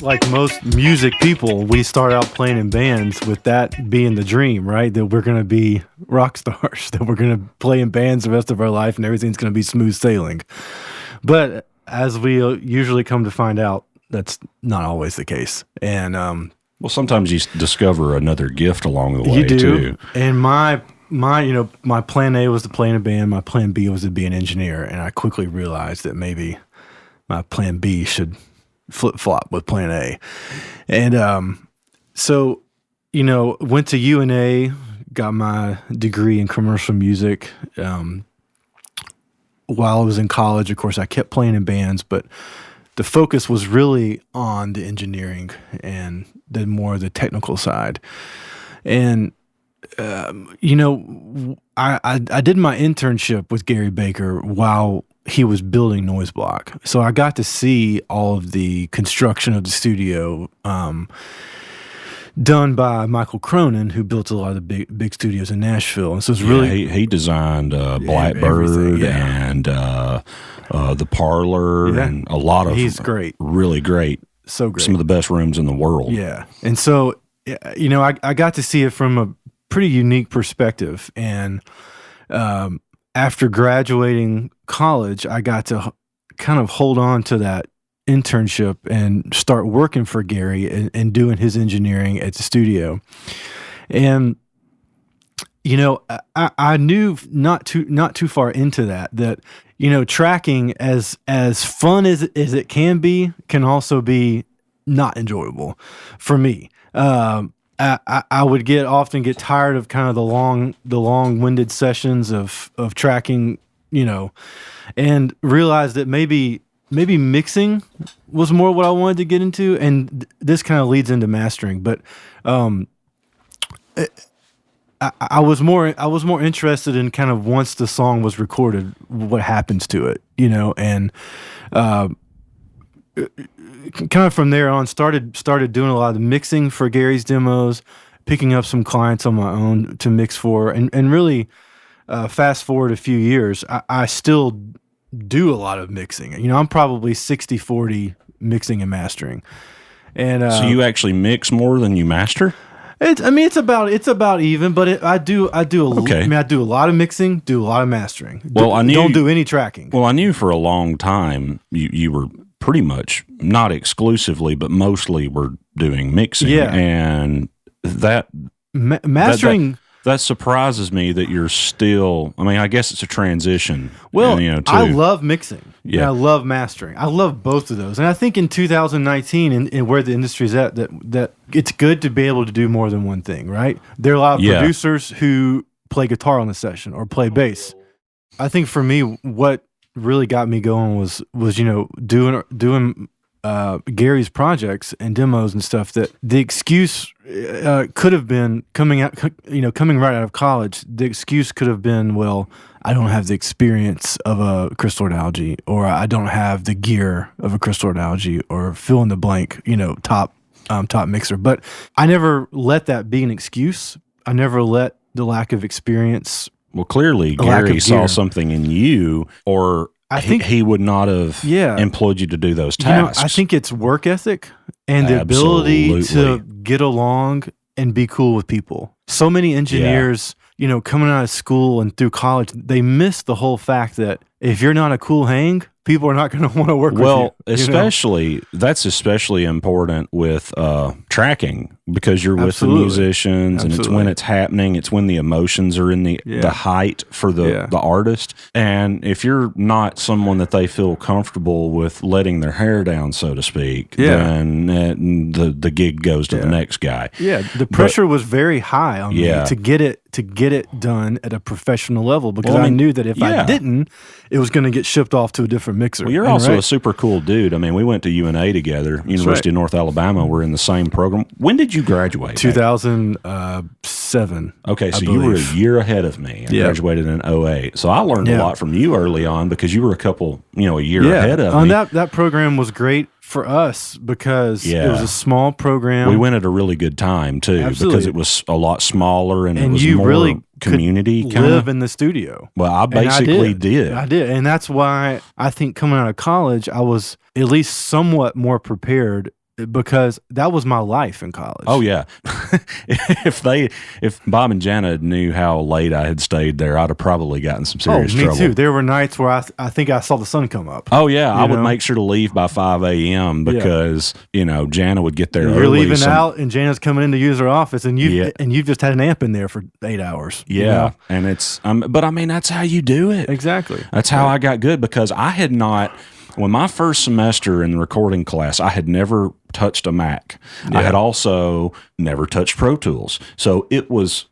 like most music people, we start out playing in bands with that being the dream, right? That we're going to be rock stars, that we're going to play in bands the rest of our life and everything's going to be smooth sailing. But as we usually come to find out, that's not always the case. And well, sometimes you discover another gift along the way, you do. too. And my plan A was to play in a band. My plan B was to be an engineer. And I quickly realized that maybe my plan B should flip-flop with plan A. And so, went to UNA, got my degree in commercial music. While I was in college, of course, I kept playing in bands, but the focus was really on the engineering and the more the technical side. And I did my internship with Gary Baker while he was building Noise Block. So I got to see all of the construction of the studio done by Michael Cronin, who built a lot of the big studios in Nashville. And so it's really... he designed Blackbird and the Parlor and a lot of... He's great. Really great. So great. Some of the best rooms in the world. Yeah. And so, I got to see it from a pretty unique perspective. And after graduating college, I got to kind of hold on to that internship and start working for Gary and doing his engineering at the studio. And I knew not too far into that tracking as fun as it can also be not enjoyable for me. I would often get tired of kind of the long-winded sessions of tracking, and realized that maybe mixing was more what I wanted to get into, and this kind of leads into mastering. But I was more interested in kind of once the song was recorded, what happens to it, and kind of from there on started doing a lot of the mixing for Gary's demos, picking up some clients on my own to mix for, and really fast forward a few years, I still do a lot of mixing. I'm probably 60-40 mixing and mastering. And so you actually mix more than you master? It's about even, but I do a lot of mixing, do a lot of mastering. Well, don't do any tracking. Well, I knew for a long time you were pretty much, not exclusively, but mostly were doing mixing. Yeah. And that mastering. That surprises me that you're still, I guess it's a transition. Well, I love mixing. Yeah. And I love mastering. I love both of those. And I think in 2019 and where the industry's at, that it's good to be able to do more than one thing, right? There are a lot of producers who play guitar on the session or play bass. I think for me, what really got me going was doing Gary's projects and demos and stuff, that the excuse could have been coming right out of college. The excuse could have been, well, I don't have the experience of a crystal analogy, or I don't have the gear of a crystal analogy, or fill in the blank, top mixer. But I never let that be an excuse. I never let the lack of experience. Well, clearly Gary saw something in you, or I think he would not have employed you to do those tasks. I think it's work ethic and the ability to get along and be cool with people. So many engineers, coming out of school and through college, they miss the whole fact that if you're not a cool hang, people are not going to want to work with you. Well, that's especially important with tracking, because you're with the musicians, and it's when it's happening. It's when the emotions are in the height for the artist. And if you're not someone that they feel comfortable with letting their hair down, so to speak, then the gig goes to the next guy. Yeah, the pressure was very high on me to get it done at a professional level, because I knew that if I didn't, it was going to get shipped off to a different mixer. Well, you're also a super cool dude. We went to UNA together, University of North Alabama. We're in the same program. When did you graduate? 2007. Okay, so you were a year ahead of me. I graduated in 2008. So I learned a lot from you early on, because you were a year ahead of me. That program was great for us because it was a small program. We went at a really good time too, because it was a lot smaller and it was you more really community could live in the studio. Well, I basically did. I did, and that's why I think coming out of college, I was at least somewhat more prepared because that was my life in college. Oh yeah. if Bob and Jana knew how late I had stayed there, I'd have probably gotten some serious trouble. Me too. There were nights where I think I saw the sun come up. Oh yeah, I would make sure to leave by 5 a.m. because Jana would get there early. You're leaving out, and Jana's coming in to use her office, and you've just had an amp in there for 8 hours. Yeah, and it's but I mean that's how you do it. Exactly. That's how I got good, because I had not. When my first semester in the recording class, I had never touched a Mac. Yeah. I had also never touched Pro Tools. So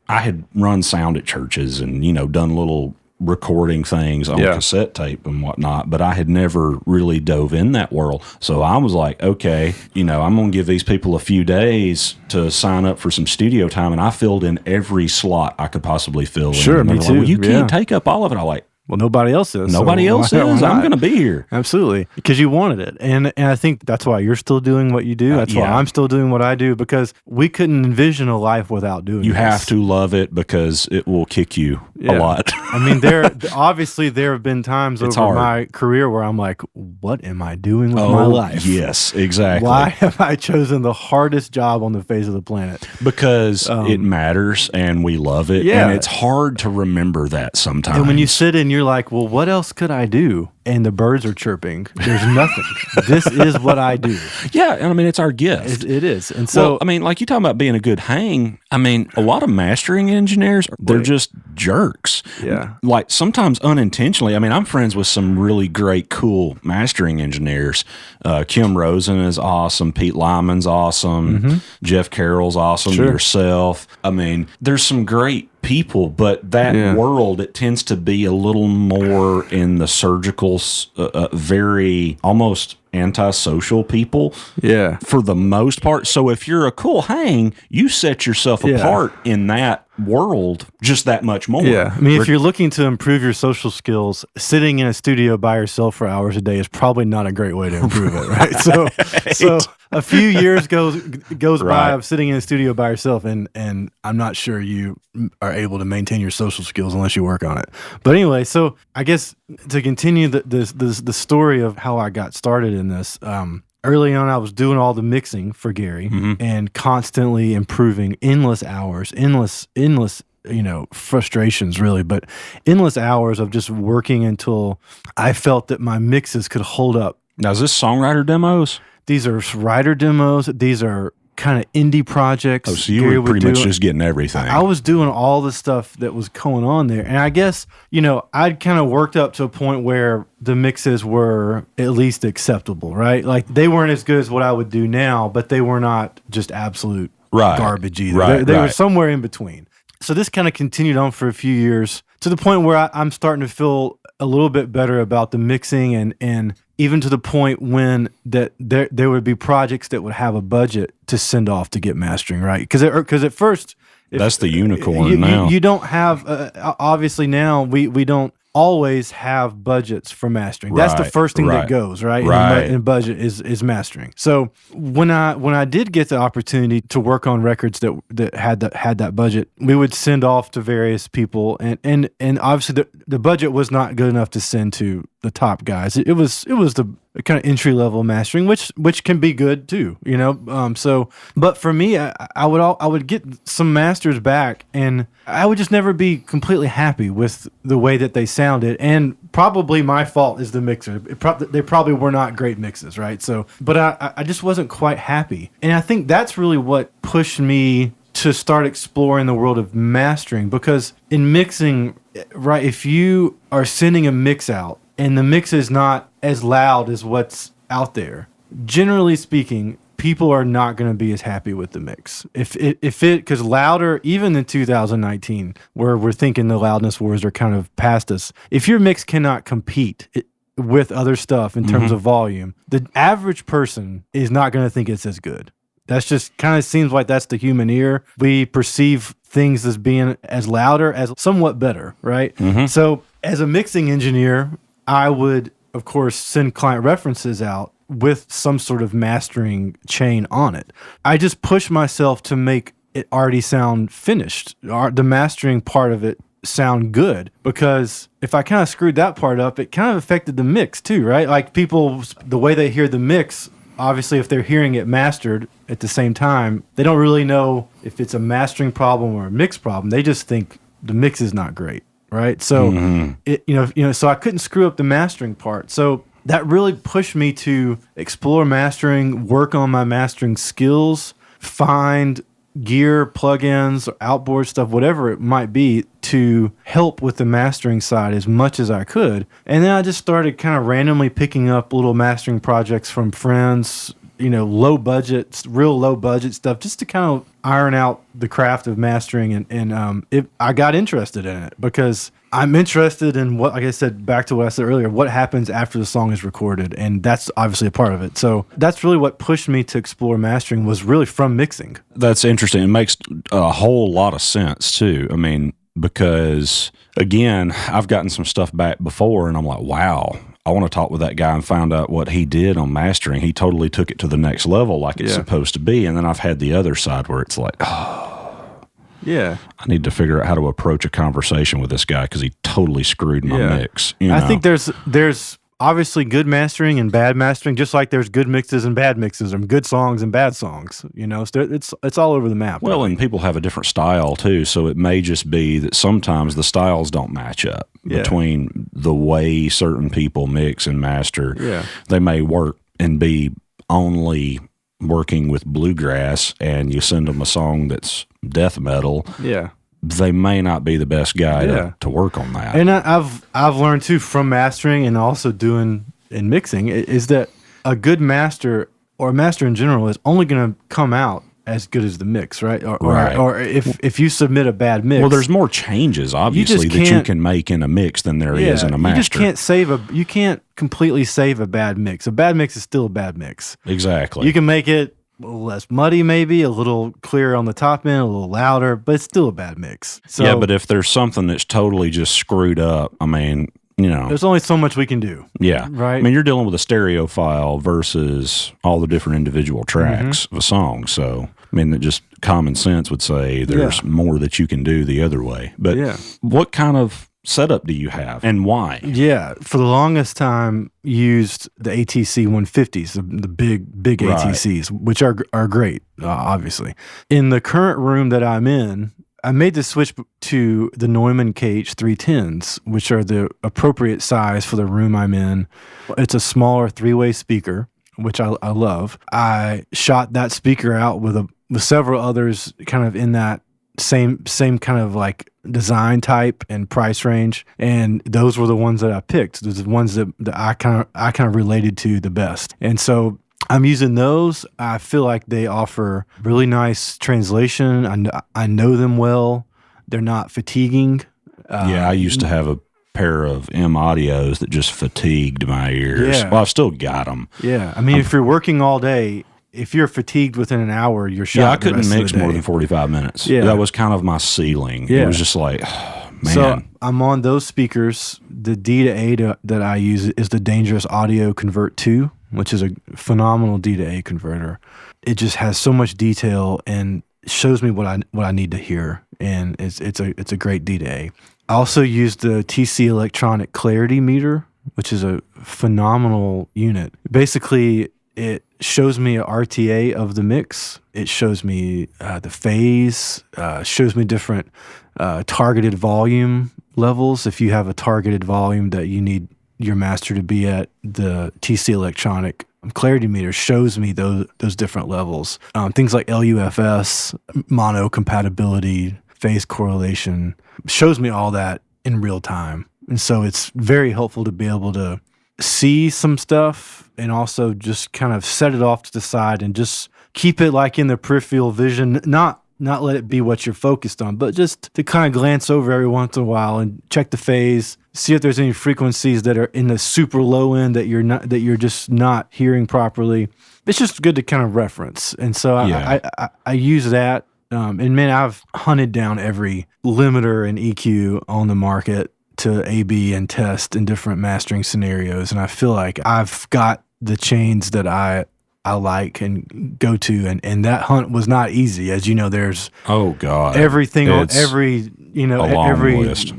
I had run sound at churches and, done little recording things on cassette tape and whatnot, but I had never really dove in that world. So I was like, okay, I'm going to give these people a few days to sign up for some studio time. And I filled in every slot I could possibly fill in. Sure, me too. Like, well, you can't take up all of it. I'm like, well, nobody else is. Nobody else is. I'm going to be here. Absolutely. Because you wanted it. And I think that's why you're still doing what you do. That's why I'm still doing what I do, because we couldn't envision a life without doing it. You have to love it, because it will kick you a lot. I mean, there have been times over my career where I'm like, what am I doing with my life? Yes, exactly. Why have I chosen the hardest job on the face of the planet? Because it matters and we love it. Yeah. And it's hard to remember that sometimes. And when you sit and you're like, well, what else could I do? And the birds are chirping. There's nothing. This is what I do. Yeah, and I mean, it's our gift. It is. And so, I mean, like you talking about being a good hang, I mean, a lot of mastering engineers, they're just jerks. Yeah. Like sometimes unintentionally. I mean, I'm friends with some really great, cool mastering engineers. Kim Rosen is awesome. Pete Lyman's awesome. Mm-hmm. Jeff Carroll's awesome. Sure. Yourself. I mean, there's some great people, but that world, it tends to be a little more in the surgical, very almost antisocial people. Yeah. For the most part. So if you're a cool hang, you set yourself apart in that world just that much more. Yeah. I mean, if you're looking to improve your social skills, sitting in a studio by yourself for hours a day is probably not a great way to improve it, right? So a few years goes by of sitting in a studio by yourself, and I'm not sure you are able to maintain your social skills unless you work on it. But anyway, so I guess to continue the story of how I got started in this, early on, I was doing all the mixing for Gary and constantly improving, endless hours, endless, frustrations really, but endless hours of just working until I felt that my mixes could hold up. Now, is this songwriter demos? These are writer demos. These are kind of indie projects. Oh, so you were pretty much just getting everything. I was doing all the stuff that was going on there. And I guess, I'd kind of worked up to a point where the mixes were at least acceptable, right? Like they weren't as good as what I would do now, but they were not just absolute garbage either. They were somewhere in between. So this kind of continued on for a few years to the point where I'm starting to feel a little bit better about the mixing, and even to the point when that there would be projects that would have a budget to send off to get mastering, right? Because at first, that's the unicorn now. You don't have obviously now we don't always have budgets for mastering. That's the first thing that goes right. In budget is mastering. So when I did get the opportunity to work on records that had that budget, we would send off to various people, and obviously the budget was not good enough to send to the top guys. It was the kind of entry level mastering, which can be good too, So, but for me, I would get some masters back, and I would just never be completely happy with the way that they sounded. And probably my fault is the mixer. They probably were not great mixes, right? So, but I just wasn't quite happy, and I think that's really what pushed me to start exploring the world of mastering, because in mixing, right, if you are sending a mix out and the mix is not as loud as what's out there, generally speaking, people are not going to be as happy with the mix. Because louder, even in 2019, where we're thinking the loudness wars are kind of past us, if your mix cannot compete with other stuff in terms of volume, the average person is not going to think it's as good. That's just kind of seems like that's the human ear. We perceive things as being as louder, as somewhat better, right? Mm-hmm. So as a mixing engineer, I would, of course, send client references out with some sort of mastering chain on it. I just push myself to make it already sound finished, the mastering part of it sound good, because if I kind of screwed that part up, it kind of affected the mix too, right? Like people, the way they hear the mix obviously if they're hearing it mastered at the same time, they don't really know if it's a mastering problem or a mix problem. They just think the mix is not great, right? So so I couldn't screw up the mastering part. So that really pushed me to explore mastering, work on my mastering skills, find gear, plugins, or outboard stuff, whatever it might be, to help with the mastering side as much as I could. And then I just started kind of randomly picking up little mastering projects from friends, low budget, real low budget stuff, just to kind of iron out the craft of mastering. And I got interested in it because I'm interested in what, like I said, back to what I said earlier, what happens after the song is recorded. And that's obviously a part of it. So that's really what pushed me to explore mastering, was really from mixing. That's interesting. It makes a whole lot of sense too. I mean, because again, I've gotten some stuff back before and I'm like, wow, I want to talk with that guy and find out what he did on mastering. He totally took it to the next level like it's supposed to be. And then I've had the other side where it's like, I need to figure out how to approach a conversation with this guy because he totally screwed my mix. I think there's obviously good mastering and bad mastering, just like there's good mixes and bad mixes, and good songs and bad songs. So it's all over the map. Well, and people have a different style too, so it may just be that sometimes the styles don't match up between the way certain people mix and master. Yeah. They may work and be only working with bluegrass, and you send them a song that's death metal. Yeah. They may not be the best guy to work on that. And I've learned too from mastering and also doing and mixing is that a good master, or a master in general, is only going to come out as good as the mix, right? Or if you submit a bad mix. Well, there's more changes obviously that you can make in a mix than there is in a master. You can't completely save a bad mix. A bad mix is still a bad mix. Exactly. You can make it a little less muddy, maybe a little clearer on the top end, a little louder, but it's still a bad mix. So, yeah, but if there's something that's totally just screwed up, I mean, there's only so much we can do. Yeah. Right. I mean, you're dealing with a stereo file versus all the different individual tracks of a song. So, I mean, that just common sense would say there's more that you can do the other way. But what kind of setup do you have and why? Yeah. For the longest time, used the ATC 150s, the big ATCs, which are great, obviously. In the current room that I'm in, I made the switch to the Neumann KH 310s, which are the appropriate size for the room I'm in. It's a smaller 3-way speaker, which I love. I shot that speaker out with several others kind of in that same kind of like design type and price range, and those were the ones that I picked. Those are the ones that I kind of related to the best. And so I'm using those. I feel like they offer really nice translation. I know them well. They're not fatiguing. I used to have a pair of M audios that just fatigued my ears. Well, I've still got them. Yeah. I mean, if you're working all day, if you're fatigued within an hour, you're shot. Yeah, I couldn't mix more than 45 minutes. Yeah. That was kind of my ceiling. Yeah. It was just like, man. So I'm on those speakers. The D to A that I use is the Dangerous Audio Convert 2, which is a phenomenal D to A converter. It just has so much detail and shows me what I need to hear, and it's a great D to A. I also use the TC Electronic Clarity Meter, which is a phenomenal unit. Basically, it shows me a RTA of the mix. It shows me the phase, shows me different targeted volume levels. If you have a targeted volume that you need your master to be at, the TC Electronic Clarity Meter shows me those different levels. Things like LUFS, mono compatibility, phase correlation, shows me all that in real time. And so it's very helpful to be able to see some stuff and also just kind of set it off to the side and just keep it like in the peripheral vision, not let it be what you're focused on, but just to kind of glance over every once in a while and check the phase, see if there's any frequencies that are in the super low end that you're just not hearing properly. It's just good to kind of reference. And so I use that. And man, I've hunted down every limiter and EQ on the market to A/B and test in different mastering scenarios, and I feel like I've got the chains that I like and go to, and that hunt was not easy. As you know, there's everything on every list.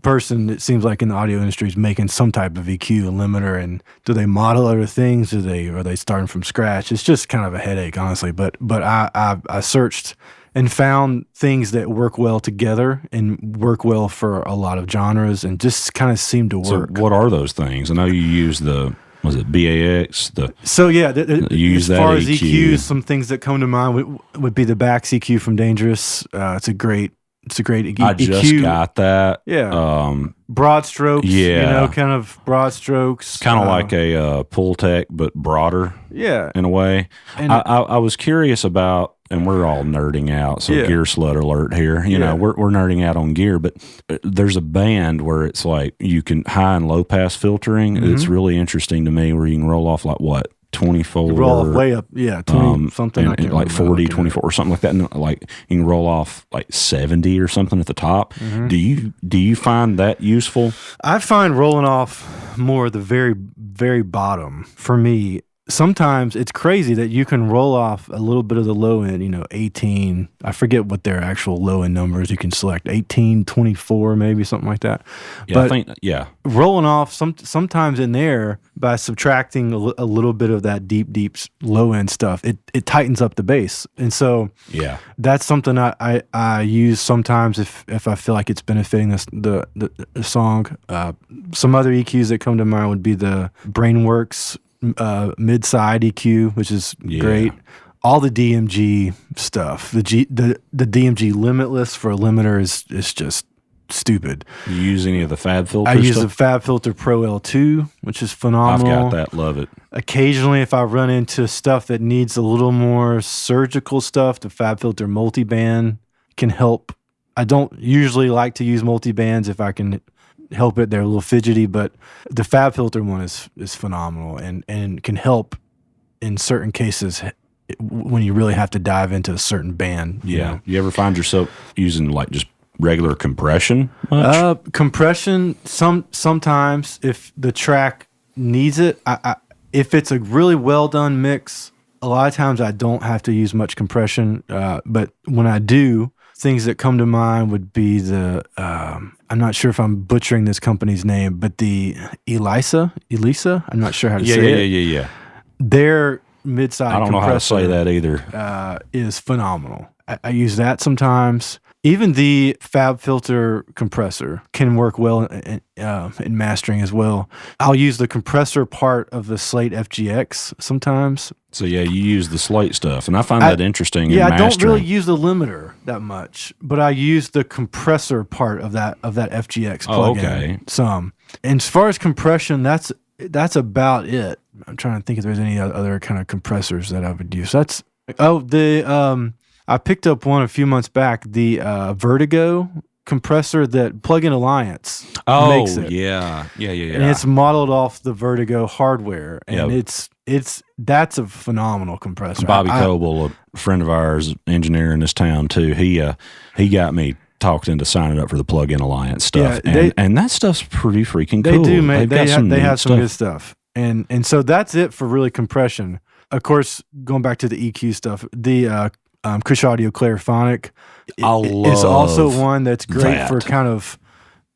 person, it seems like in the audio industry, is making some type of EQ and limiter, and do they model other things? Are they starting from scratch? It's just kind of a headache, honestly. But I searched and found things that work well together and work well for a lot of genres, and just kind of seem to work. So what are those things? I know you use was it BAX? As far as EQs, some things that come to mind would be the Bax EQ from Dangerous. It's a great EQ. I just got that. Yeah. Broad strokes. Yeah. Kind of broad strokes. Kind of like a Pull Tech, but broader. Yeah. In a way. And I was curious about, and we're all nerding out, so gear slut alert here. You know, we're nerding out on gear, but there's a band where it's like you can high and low pass filtering. Mm-hmm. It's really interesting to me, where you can roll off like what? 24, roll off way up, 20 something, and like 40, 24 or something like that, and like you can roll off like 70 or something at the top. Mm-hmm. Do you find that useful? I find rolling off more at the very, very bottom for me. Sometimes it's crazy that you can roll off a little bit of the low end, 18. I forget what their actual low end numbers. You can select 18, 24, maybe something like that. Yeah, but I think, rolling off sometimes in there, by subtracting a little bit of that deep low end stuff, it tightens up the bass. And so that's something I use sometimes if I feel like it's benefiting the song. Some other EQs that come to mind would be the Brainworks mid-side EQ, which is great. All the DMG stuff, the DMG Limitless for a limiter is just stupid. You use any of the Fab Filter? I use the Fab Filter Pro L2, which is phenomenal. I've got that, love it. Occasionally, if I run into stuff that needs a little more surgical stuff, the Fab Filter Multiband can help. I don't usually like to use multibands if I can help it. They're a little fidgety, but the Fab Filter one is phenomenal and can help in certain cases when you really have to dive into a certain band. You know? You ever find yourself using like just regular compression much? Compression sometimes if the track needs it. If it's a really well done mix, a lot of times I don't have to use much compression, but when I do, things that come to mind would be the I'm not sure if I'm butchering this company's name, but the Elisa. I'm not sure how to say it. Yeah. Their mid-side compressor, I don't know how to say that either. Is phenomenal. I use that sometimes. Even the Fab Filter compressor can work well in mastering as well. I'll use the compressor part of the Slate FGX sometimes. So you use the Slate stuff, and I find that interesting. Yeah, in mastering. I don't really use the limiter that much, but I use the compressor part of that FGX plugin some. And as far as compression, that's about it. I'm trying to think if there's any other kind of compressors that I would use. I picked up one a few months back, the Vertigo compressor that Plug-in Alliance makes it. Yeah. And it's modeled off the Vertigo hardware, and that's a phenomenal compressor. Bobby Coble, a friend of ours, engineer in this town too, he got me talked into signing up for the Plug-in Alliance stuff, and that stuff's pretty freaking cool. They do, man. They have some good stuff, and so that's it for really compression. Of course, going back to the EQ stuff, the Kush Audio Clariphonic is also one that's great for kind of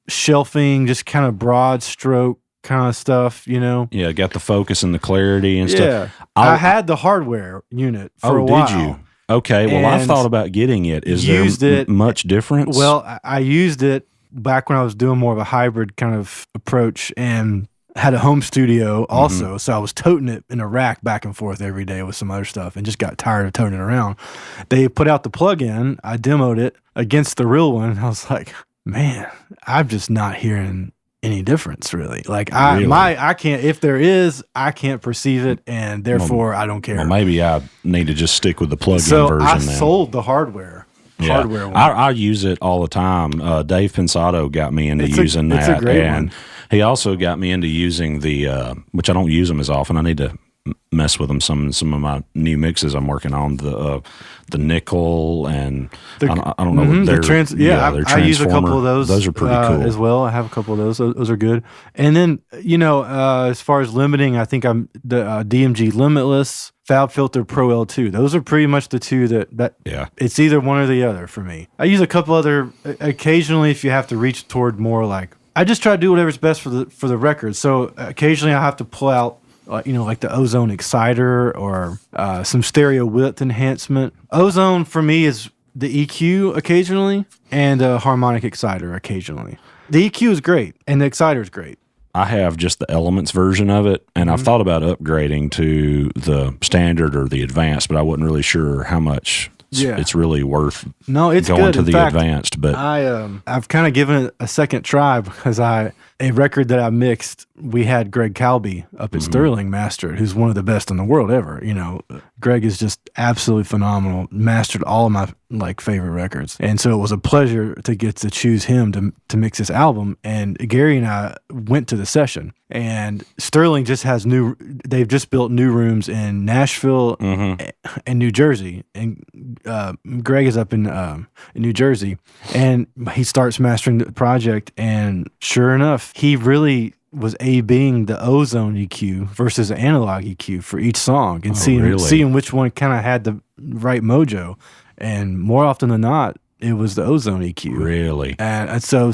shelving, just kind of broad stroke kind of stuff, Yeah, got the focus and the clarity and stuff. Yeah, I had the hardware unit for a while. Did you? Okay, well, I thought about getting it. Is there much difference? Well, I used it back when I was doing more of a hybrid kind of approach, and had a home studio also, so I was toting it in a rack back and forth every day with some other stuff, and just got tired of toting it around. They put out the plug-in, I demoed it against the real one, and I was like, man, I'm just not hearing any difference really. Like I can't, if there is, I can't perceive it, and therefore I don't care. Well, maybe I need to just stick with the plug-in version. I sold the hardware one. I use it all the time. Dave Pensato got me into using that. It's a great one. He also got me into using the, which I don't use them as often. I need to mess with them some of my new mixes I'm working on, the nickel and I don't know what they're I use a couple of those. Those are pretty cool as well. I have a couple of those. Those are good. And then as far as limiting, I think I'm the DMG Limitless, Fab Filter Pro L2. Those are pretty much the two that it's either one or the other for me. I use a couple other occasionally if you have to reach toward more like, I just try to do whatever's best for the record. So occasionally I have to pull out like the Ozone Exciter or some stereo width enhancement. Ozone for me is the EQ occasionally and a harmonic exciter occasionally. The EQ is great and the exciter is great. I have just the Elements version of it, and I've thought about upgrading to the standard or the advanced, but I wasn't really sure how much it's really worth it's going good. to the advanced. But I've kind of given it a second try because a record that I mixed, we had Greg Calby up at Sterling master, who's one of the best in the world ever. Greg is just absolutely phenomenal, mastered all of my favorite records. And so it was a pleasure to get to choose him to mix this album. And Gary and I went to the session, and Sterling just has they've just built new rooms in Nashville and New Jersey. And Greg is up in New Jersey, and he starts mastering the project. And sure enough, he really was A/Bing the Ozone EQ versus the analog EQ for each song, and seeing which one kind of had the right mojo. And more often than not, it was the Ozone EQ. Really? And so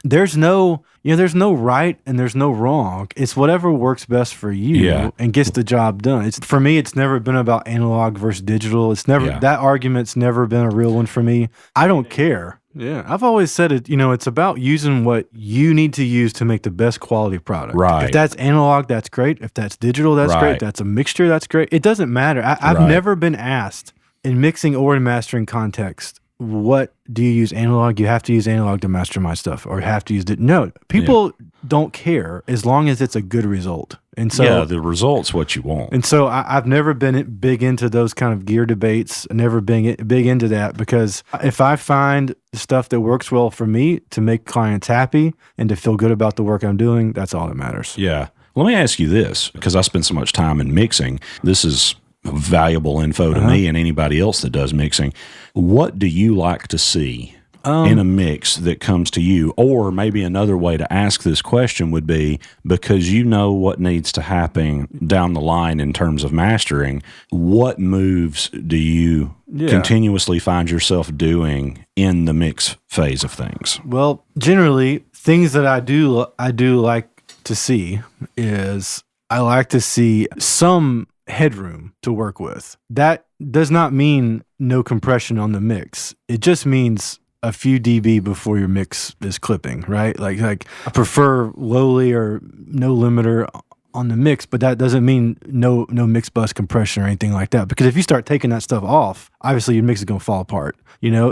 there's no right and there's no wrong. It's whatever works best for you and gets the job done. For me, it's never been about analog versus digital. It's never that argument's never been a real one for me. I don't care. Yeah, I've always said it. It's about using what you need to use to make the best quality product. Right. If that's analog, that's great. If that's digital, that's great. If that's a mixture, that's great. It doesn't matter. I've never been asked in mixing or in mastering context, what do you use analog? You have to use analog to master my stuff, or have to use it. No, people don't care as long as it's a good result. And so the result's what you want. And so I've never been big into those kind of gear debates. Never been big into that, because if I find stuff that works well for me to make clients happy and to feel good about the work I'm doing, that's all that matters. Yeah. Let me ask you this, because I spend so much time in mixing. This is valuable info to me and anybody else that does mixing. What do you like to see in a mix that comes to you? Or maybe another way to ask this question would be, because you know what needs to happen down the line in terms of mastering, what moves do you continuously find yourself doing in the mix phase of things? Well, generally, things that I do like to see is I like to see some headroom to work with. That does not mean no compression on the mix. It just means a few dB before your mix is clipping, right? Like I prefer lowly or no limiter on the mix, but that doesn't mean no mix bus compression or anything like that. Because if you start taking that stuff off, obviously your mix is going to fall apart,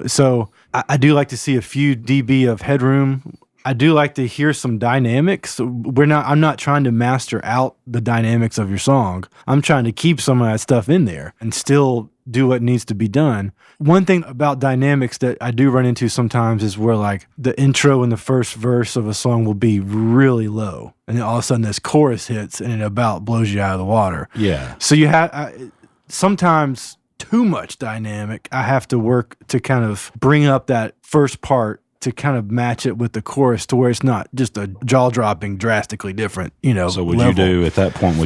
So I do like to see a few dB of headroom. I do like to hear some dynamics. I'm not trying to master out the dynamics of your song. I'm trying to keep some of that stuff in there and still do what needs to be done. One thing about dynamics that I do run into sometimes is where the intro and the first verse of a song will be really low, and then all of a sudden this chorus hits and it about blows you out of the water. Yeah. So you have sometimes too much dynamic. I have to work to kind of bring up that first part to kind of match it with the chorus to where it's not just a jaw-dropping, drastically different, So would you do, at that point,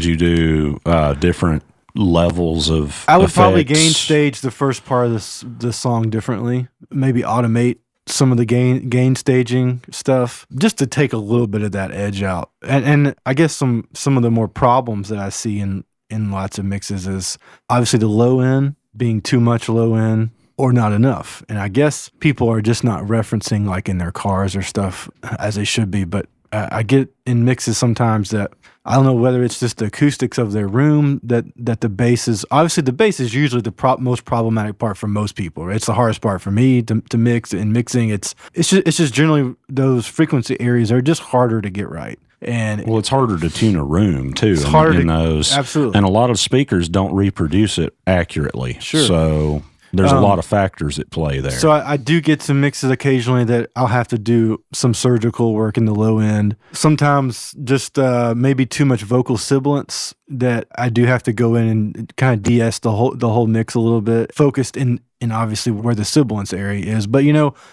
different levels of I would effects? probably gain stage the first part of the song differently, maybe automate some of the gain staging stuff, just to take a little bit of that edge out. And I guess some of the more problems that I see in lots of mixes is obviously the low end being too much low end, or not enough. And I guess people are just not referencing in their cars or stuff as they should be. But I get in mixes sometimes that I don't know whether it's just the acoustics of their room that the bass is, obviously the bass is usually the most problematic part for most people. It's the hardest part for me to mix. In mixing, it's just generally those frequency areas are just harder to get right. And it's harder to tune a room too. In those, absolutely. And a lot of speakers don't reproduce it accurately. Sure. So There's a lot of factors at play there. So I do get some mixes occasionally that I'll have to do some surgical work in the low end. Sometimes just maybe too much vocal sibilance that I do have to go in and kind of de-ess the whole mix a little bit, focused in obviously where the sibilance area is. But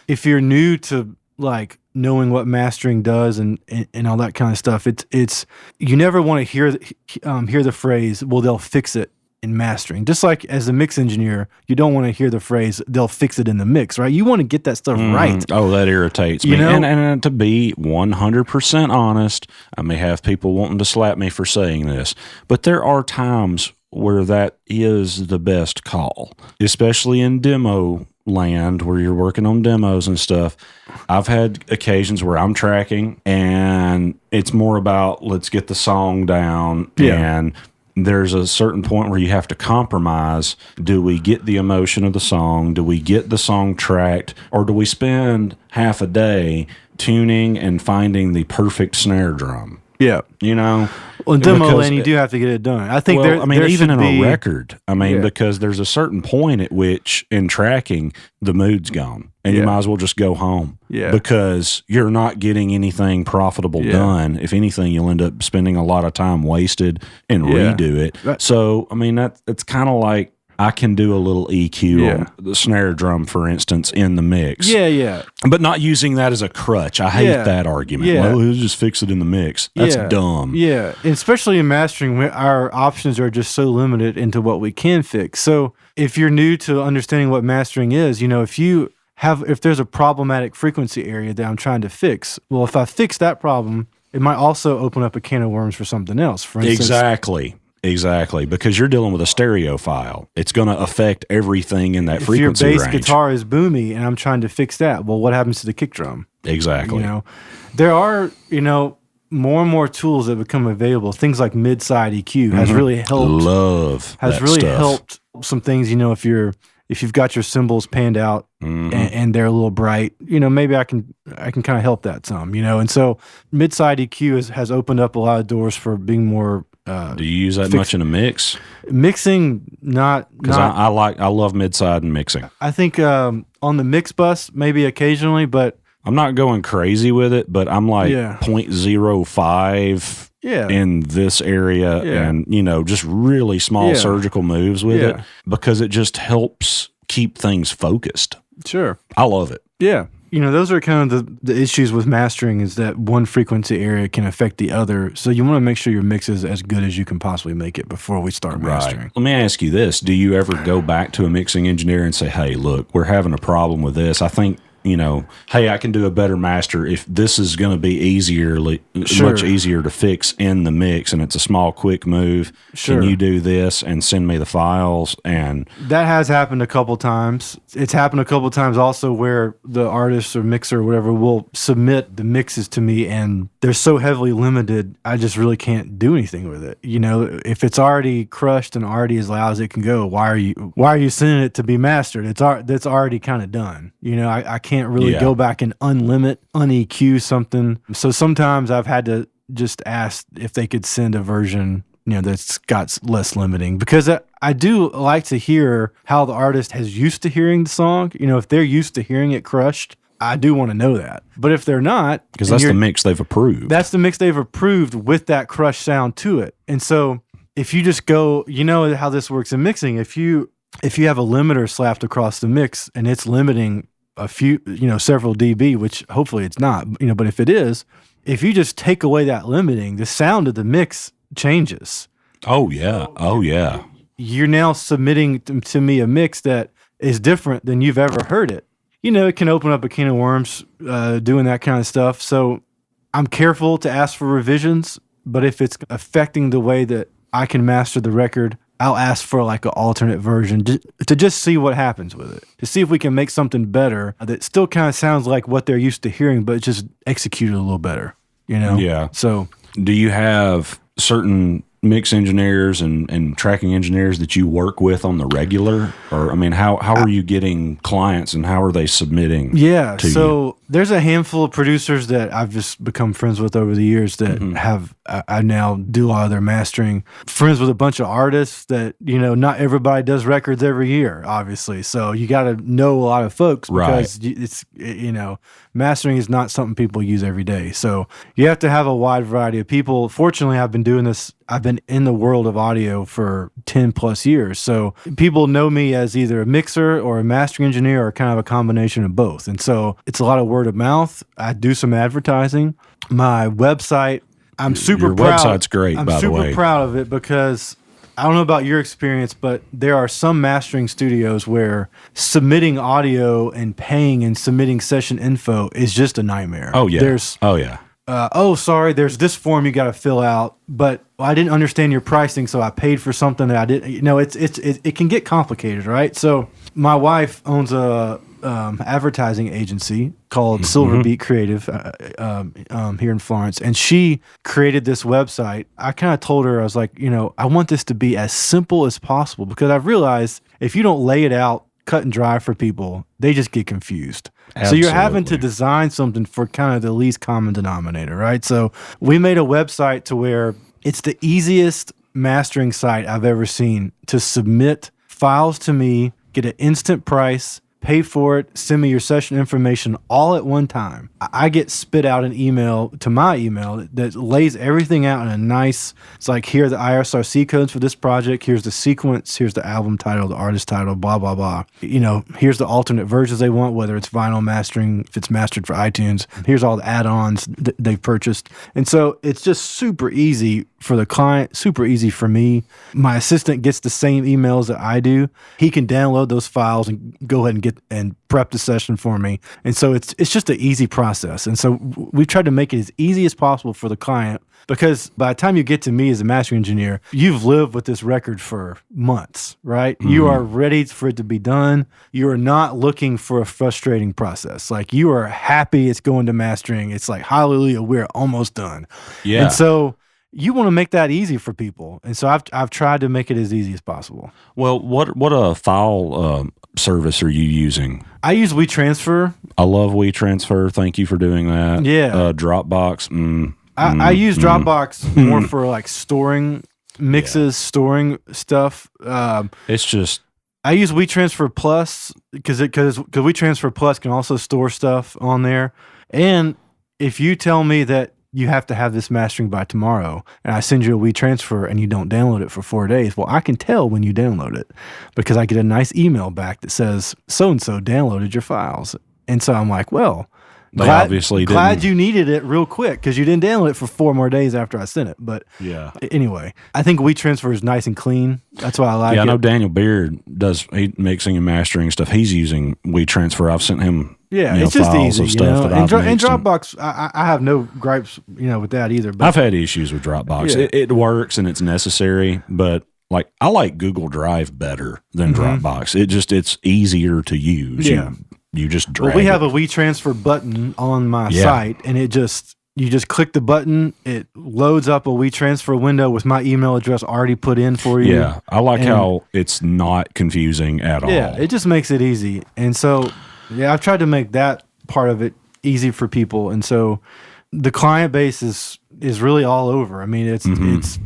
if you're new to like knowing what mastering does and all that kind of stuff, it's you never want to hear the phrase, well, they'll fix it in mastering. Just like as a mix engineer, you don't want to hear the phrase, they'll fix it in the mix, right? You want to get that stuff right. Oh, that irritates me. And to be 100% honest, I may have people wanting to slap me for saying this, but there are times where that is the best call, especially in demo land where you're working on demos and stuff. I've had occasions where I'm tracking and it's more about let's get the song down, and there's a certain point where you have to compromise. Do we get the emotion of the song? Do we get the song tracked? Or do we spend half a day tuning and finding the perfect snare drum? Yeah. Well, in demo land, you do have to get it done. I think even in a record, because there's a certain point at which in tracking, the mood's gone. And you might as well just go home. Yeah. Because you're not getting anything profitable done. If anything, you'll end up spending a lot of time wasted and redo it. So, it's kind of like I can do a little EQ on the snare drum, for instance, in the mix. Yeah. But not using that as a crutch. I hate that argument. Yeah. Well, we'll just fix it in the mix. That's dumb. Yeah. And especially in mastering, our options are just so limited into what we can fix. So if you're new to understanding what mastering is, if there's a problematic frequency area that I'm trying to fix, well, if I fix that problem, it might also open up a can of worms for something else. For instance, Exactly, because you're dealing with a stereo file. It's going to affect everything in that frequency range. If your bass guitar is boomy and I'm trying to fix that, well, what happens to the kick drum? Exactly. There are, more and more tools that become available. Things like mid-side EQ has really helped. Helped some things, if you've got your cymbals panned out and they're a little bright, maybe I can kind of help that some, and so mid-side EQ has opened up a lot of doors for being more. Do you use that much in a mix? Mixing, not because I love mid-side and mixing. I think on the mix bus maybe occasionally, but I'm not going crazy with it. But I'm like 0.05 in this area, and just really small surgical moves with it because it just helps keep things focused. Sure, I love it. Yeah. Those are kind of the issues with mastering, is that one frequency area can affect the other. So you want to make sure your mix is as good as you can possibly make it before we start mastering. Right. Let me ask you this. Do you ever go back to a mixing engineer and say, hey, look, we're having a problem with this. I think, hey, I can do a better master if this is going to be much easier to fix in the mix, and it's a small, quick move. Sure. Can you do this and send me the files? And that has happened a couple times. It's happened a couple times also where the artist or mixer or whatever will submit the mixes to me, and they're so heavily limited, I just really can't do anything with it. If it's already crushed and already as loud as it can go, why are you sending it to be mastered? That's already kind of done. I can't really go back and un-EQ something. So sometimes I've had to just ask if they could send a version, that's got less limiting, because I do like to hear how the artist has used to hearing the song. If they're used to hearing it crushed, I do want to know that. But if they're not, because that's the mix they've approved. That's the mix they've approved with that crushed sound to it. And so if you just go, how this works in mixing. If you have a limiter slapped across the mix and it's limiting a few, several dB, which hopefully it's not, but if it is, if you just take away that limiting, the sound of the mix changes. Oh yeah. You're now submitting to me a mix that is different than you've ever heard it. It can open up a can of worms doing that kind of stuff. So I'm careful to ask for revisions, but if it's affecting the way that I can master the record, I'll ask for like an alternate version to just see what happens with it, to see if we can make something better that still kind of sounds like what they're used to hearing, but just executed a little better, Yeah. So do you have certain mix engineers and tracking engineers that you work with on the regular? Or, I mean, how are you getting clients and how are they submitting to you? There's a handful of producers that I've just become friends with over the years that I now do a lot of their mastering. Friends with a bunch of artists that, not everybody does records every year, obviously. So you got to know a lot of folks because it's, mastering is not something people use every day. So you have to have a wide variety of people. Fortunately, I've been doing this. I've been in the world of audio for 10 plus years. So people know me as either a mixer or a mastering engineer or kind of a combination of both. And so it's a lot of word of mouth. I do some advertising. My website, I'm super proud. Your website's great, by the way. I'm super proud of it because I don't know about your experience, but there are some mastering studios where submitting audio and paying and submitting session info is just a nightmare. Oh, yeah. Sorry, there's this form you got to fill out, but I didn't understand your pricing, so I paid for something that I didn't. It can get complicated, right? So my wife owns a advertising agency called Silver Beat Creative here in Florence, and she created this website. I kind of told her, I was like, I want this to be as simple as possible because I've realized if you don't lay it out cut and dry for people, they just get confused. Absolutely. So you're having to design something for kind of the least common denominator, right? So we made a website to where it's the easiest mastering site I've ever seen to submit files to me, get an instant price, pay for it, send me your session information all at one time. I get spit out an email to my email that lays everything out in a nice, it's like, here are the ISRC codes for this project, here's the sequence, here's the album title, the artist title, blah, blah, blah. Here's the alternate versions they want, whether it's vinyl mastering, if it's mastered for iTunes, here's all the add-ons that they've purchased. And so it's just super easy for the client, super easy for me. My assistant gets the same emails that I do. He can download those files and go ahead and and prep the session for me. And so it's just an easy process. And so we've tried to make it as easy as possible for the client because by the time you get to me as a mastering engineer, you've lived with this record for months, right? You are ready for it to be done. You are not looking for a frustrating process. Like you are happy it's going to mastering. It's like, hallelujah, we're almost done. Yeah. And so you want to make that easy for people. And so I've tried to make it as easy as possible. Well, what a file service are you using? I use WeTransfer. I love WeTransfer. Thank you for doing that. Yeah. Dropbox. I use Dropbox more for like storing mixes, storing stuff. It's just... I use WeTransfer Plus because WeTransfer Plus can also store stuff on there. And if you tell me that you have to have this mastering by tomorrow, and I send you a WeTransfer and you don't download it for 4 days, well, I can tell when you download it because I get a nice email back that says, so-and-so downloaded your files. And so I'm like, well, glad you needed it real quick because you didn't download it for 4 more days after I sent it. But anyway, I think WeTransfer is nice and clean. That's why I like it. Yeah, I know Daniel Beard does mixing and mastering stuff. He's using WeTransfer. I've sent him it's just easy, of stuff that and Dropbox, I have no gripes, with that either. But I've had issues with Dropbox. Yeah. It works and it's necessary, but like I like Google Drive better than Dropbox. It's easier to use. Yeah. You just drag we have a WeTransfer button on my site, and you just click the button, it loads up a WeTransfer window with my email address already put in for you. Yeah, I like how it's not confusing at all. Yeah, it just makes it easy. And so, I've tried to make that part of it easy for people. And so the client base is really all over. I mean, it's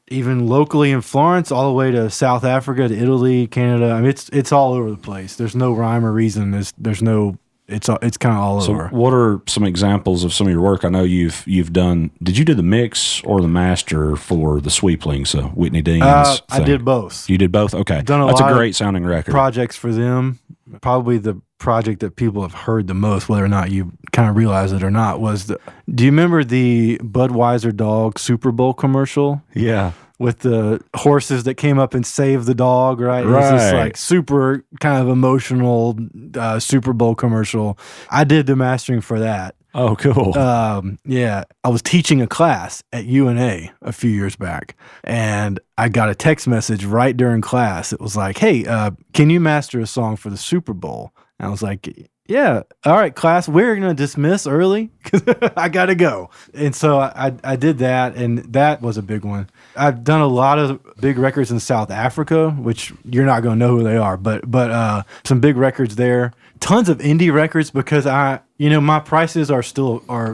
even locally in Florence, all the way to South Africa, to Italy, Canada. I mean, it's all over the place. There's no rhyme or reason. There's no. It's kind of all over. So, what are some examples of some of your work? I know you've done. Did you do the mix or the master for the Sweeplings, Whitney Dean's I did both. You did both. Okay, that's a great sounding record. Projects for them. Probably the project that people have heard the most, whether or not you kind of realize it or not, was do you remember the Budweiser dog Super Bowl commercial? Yeah. With the horses that came up and saved the dog, right? It was this like super kind of emotional Super Bowl commercial. I did the mastering for that. Oh, cool. I was teaching a class at UNA a few years back, and I got a text message right during class. It was like, hey, can you master a song for the Super Bowl? And I was like, Yeah. All right, class, we're going to dismiss early because I got to go. And so I did that, and that was a big one. I've done a lot of big records in South Africa, which you're not going to know who they are, but some big records there. Tons of indie records because my prices are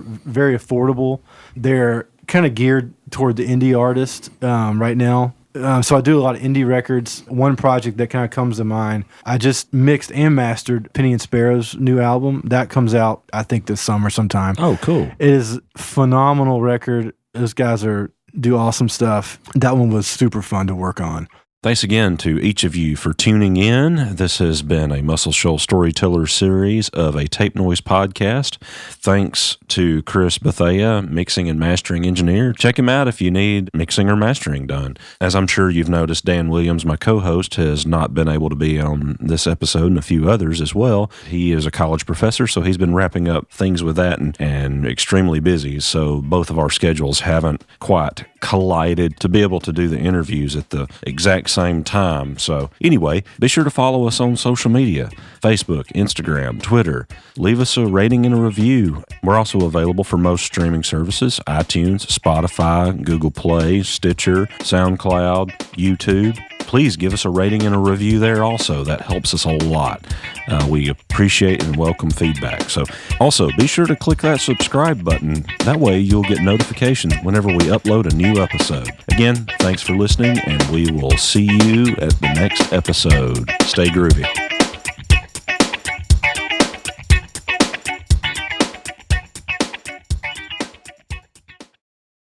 very affordable. They're kind of geared toward the indie artist right now. So I do a lot of indie records. One project that kind of comes to mind, I just mixed and mastered Penny and Sparrow's new album. That comes out, I think, this summer sometime. Oh, cool. It is a phenomenal record. Those guys do awesome stuff. That one was super fun to work on. Thanks again to each of you for tuning in. This has been a Muscle Shoals Storyteller series of a Tape Noise podcast. Thanks to Chris Bethea, mixing and mastering engineer. Check him out if you need mixing or mastering done. As I'm sure you've noticed, Dan Williams, my co-host, has not been able to be on this episode and a few others as well. He is a college professor, so he's been wrapping up things with that and extremely busy. So both of our schedules haven't quite collided to be able to do the interviews at the exact same time. So anyway, be sure to follow us on social media, Facebook, Instagram, Twitter. Leave us a rating and a review. We're also available for most streaming services, iTunes, Spotify, Google Play, Stitcher, SoundCloud, YouTube. Please give us a rating and a review there also. That helps us a lot. We appreciate and welcome feedback. So also be sure to click that subscribe button. That way you'll get notifications whenever we upload a new episode. Again, thanks for listening, and we will see you at the next episode. Stay groovy.